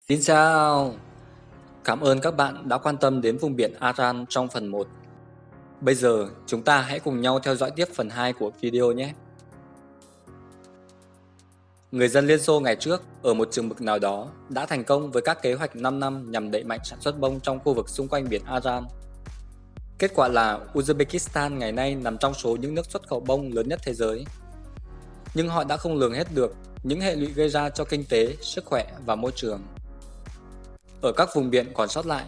Xin chào! Cảm ơn các bạn đã quan tâm đến vùng biển Aran trong phần 1. Bây giờ, chúng ta hãy cùng nhau theo dõi tiếp phần 2 của video nhé. Người dân Liên Xô ngày trước, ở một chừng mực nào đó, đã thành công với các kế hoạch 5 năm nhằm đẩy mạnh sản xuất bông trong khu vực xung quanh biển Aran. Kết quả là Uzbekistan ngày nay nằm trong số những nước xuất khẩu bông lớn nhất thế giới. Nhưng họ đã không lường hết được những hệ lụy gây ra cho kinh tế, sức khỏe và môi trường. Ở các vùng biển còn sót lại,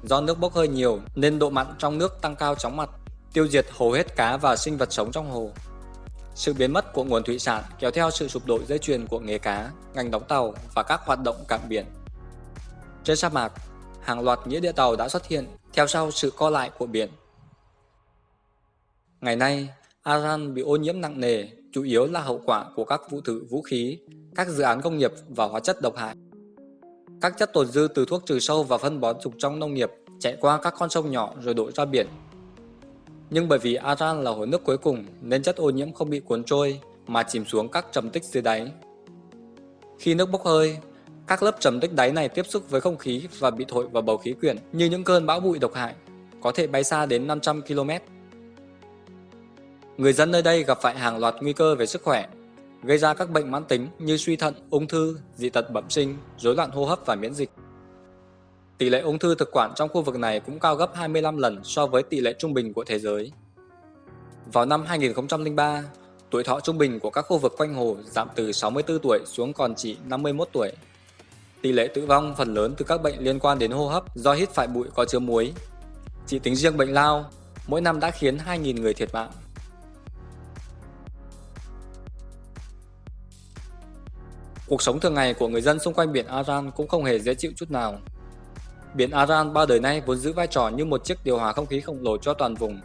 do nước bốc hơi nhiều nên độ mặn trong nước tăng cao chóng mặt, tiêu diệt hầu hết cá và sinh vật sống trong hồ. Sự biến mất của nguồn thủy sản kéo theo sự sụp đổ dây chuyền của nghề cá, ngành đóng tàu và các hoạt động cảng biển. Trên sa mạc, hàng loạt nghĩa địa tàu đã xuất hiện theo sau sự co lại của biển. Ngày nay, Aran bị ô nhiễm nặng nề, chủ yếu là hậu quả của các vụ thử vũ khí, các dự án công nghiệp và hóa chất độc hại. Các chất tồn dư từ thuốc trừ sâu và phân bón dùng trong nông nghiệp chạy qua các con sông nhỏ rồi đổ ra biển. Nhưng bởi vì Aran là hồ nước cuối cùng nên chất ô nhiễm không bị cuốn trôi mà chìm xuống các trầm tích dưới đáy. Khi nước bốc hơi, các lớp trầm tích đáy này tiếp xúc với không khí và bị thổi vào bầu khí quyển như những cơn bão bụi độc hại, có thể bay xa đến 500 km. Người dân nơi đây gặp phải hàng loạt nguy cơ về sức khỏe, gây ra các bệnh mãn tính như suy thận, ung thư, dị tật bẩm sinh, rối loạn hô hấp và miễn dịch. Tỷ lệ ung thư thực quản trong khu vực này cũng cao gấp 25 lần so với tỷ lệ trung bình của thế giới. Vào năm 2003, tuổi thọ trung bình của các khu vực quanh hồ giảm từ 64 tuổi xuống còn chỉ 51 tuổi. Tỷ lệ tử vong phần lớn từ các bệnh liên quan đến hô hấp do hít phải bụi có chứa muối. Chỉ tính riêng bệnh lao, mỗi năm đã khiến 2.000 người thiệt mạng. Cuộc sống thường ngày của người dân xung quanh biển Aran cũng không hề dễ chịu chút nào. Biển Aran bao đời nay vốn giữ vai trò như một chiếc điều hòa không khí khổng lồ cho toàn vùng,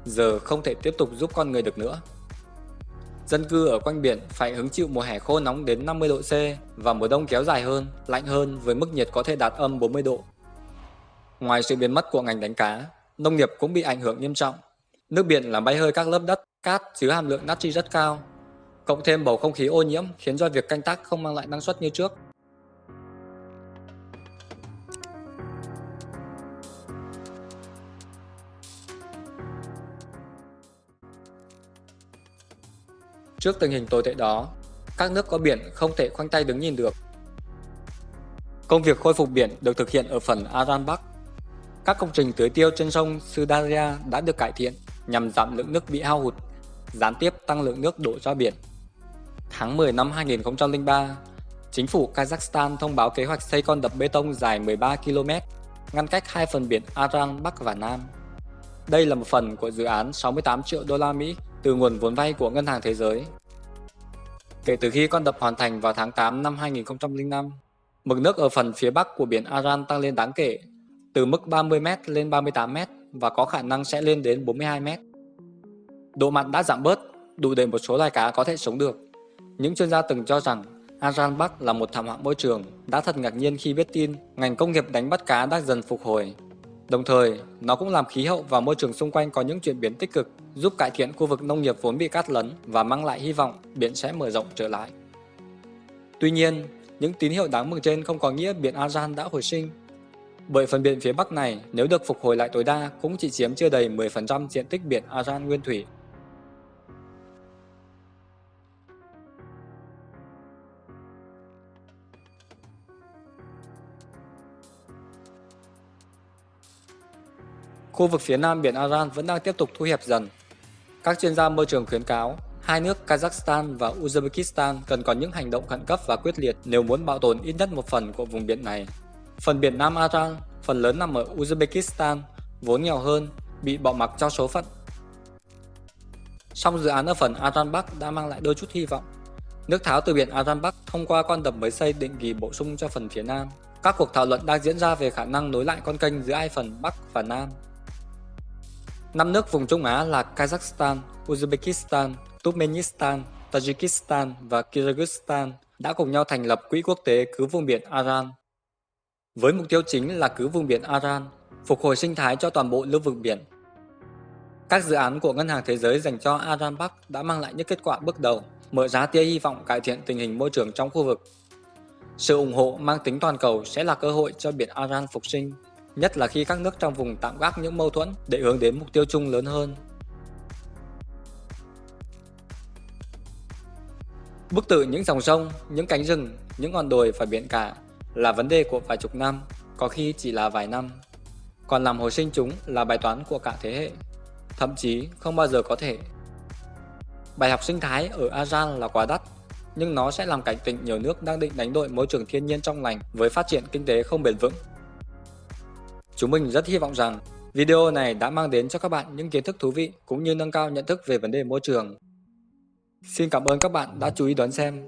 giờ không thể tiếp tục giúp con người được nữa. Dân cư ở quanh biển phải hứng chịu mùa hè khô nóng đến 50 độ C và mùa đông kéo dài hơn, lạnh hơn với mức nhiệt có thể đạt âm 40 độ. Ngoài sự biến mất của ngành đánh cá, nông nghiệp cũng bị ảnh hưởng nghiêm trọng. Nước biển làm bay hơi các lớp đất, cát chứa hàm lượng natri rất cao, cộng thêm bầu không khí ô nhiễm khiến cho việc canh tác không mang lại năng suất như trước. Trước tình hình tồi tệ đó, các nước có biển không thể khoanh tay đứng nhìn được. Công việc khôi phục biển được thực hiện ở phần Aran Bắc. Các công trình tưới tiêu trên sông Sydaria đã được cải thiện nhằm giảm lượng nước bị hao hụt, gián tiếp tăng lượng nước đổ ra biển. Tháng 10 năm 2003, chính phủ Kazakhstan thông báo kế hoạch xây con đập bê tông dài 13 km, ngăn cách hai phần biển Aran Bắc và Nam. Đây là một phần của dự án 68 triệu đô la Mỹ từ nguồn vốn vay của Ngân hàng Thế giới. Kể từ khi con đập hoàn thành vào tháng 8 năm 2005, mực nước ở phần phía bắc của biển Aran tăng lên đáng kể, từ mức 30m lên 38m và có khả năng sẽ lên đến 42m. Độ mặn đã giảm bớt, đủ để một số loài cá có thể sống được. Những chuyên gia từng cho rằng Aran Bắc là một thảm họa môi trường, đã thật ngạc nhiên khi biết tin ngành công nghiệp đánh bắt cá đang dần phục hồi. Đồng thời, nó cũng làm khí hậu và môi trường xung quanh có những chuyển biến tích cực, giúp cải thiện khu vực nông nghiệp vốn bị cát lấn và mang lại hy vọng biển sẽ mở rộng trở lại. Tuy nhiên, những tín hiệu đáng mừng trên không có nghĩa biển Aran đã hồi sinh. Bởi phần biển phía Bắc này nếu được phục hồi lại tối đa cũng chỉ chiếm chưa đầy 10% diện tích biển Aran nguyên thủy. Khu vực phía nam biển Aran vẫn đang tiếp tục thu hẹp dần. Các chuyên gia môi trường khuyến cáo hai nước Kazakhstan và Uzbekistan cần có những hành động khẩn cấp và quyết liệt nếu muốn bảo tồn ít nhất một phần của vùng biển này. Phần biển Nam Aran, phần lớn nằm ở Uzbekistan, vốn nghèo hơn, bị bỏ mặc cho số phận. Song dự án ở phần Aran Bắc đã mang lại đôi chút hy vọng. Nước tháo từ biển Aran Bắc thông qua con đập mới xây định kỳ bổ sung cho phần phía Nam. Các cuộc thảo luận đang diễn ra về khả năng nối lại con kênh giữa hai phần Bắc và Nam. 5 nước vùng Trung Á là Kazakhstan, Uzbekistan, Turkmenistan, Tajikistan và Kyrgyzstan đã cùng nhau thành lập Quỹ Quốc tế Cứu vùng biển Aran. Với mục tiêu chính là cứu vùng biển Aran, phục hồi sinh thái cho toàn bộ lưu vực biển. Các dự án của Ngân hàng Thế giới dành cho Aran Bắc đã mang lại những kết quả bước đầu, mở ra tia hy vọng cải thiện tình hình môi trường trong khu vực. Sự ủng hộ mang tính toàn cầu sẽ là cơ hội cho biển Aran phục sinh, nhất là khi các nước trong vùng tạm gác những mâu thuẫn để hướng đến mục tiêu chung lớn hơn. Bức tử những dòng sông, những cánh rừng, những ngọn đồi và biển cả là vấn đề của vài chục năm, có khi chỉ là vài năm. Còn làm hồi sinh chúng là bài toán của cả thế hệ, thậm chí không bao giờ có thể. Bài học sinh thái ở Aran là quá đắt, nhưng nó sẽ làm cảnh tỉnh nhiều nước đang định đánh đổi môi trường thiên nhiên trong lành với phát triển kinh tế không bền vững. Chúng mình rất hy vọng rằng video này đã mang đến cho các bạn những kiến thức thú vị cũng như nâng cao nhận thức về vấn đề môi trường. Xin cảm ơn các bạn đã chú ý đón xem.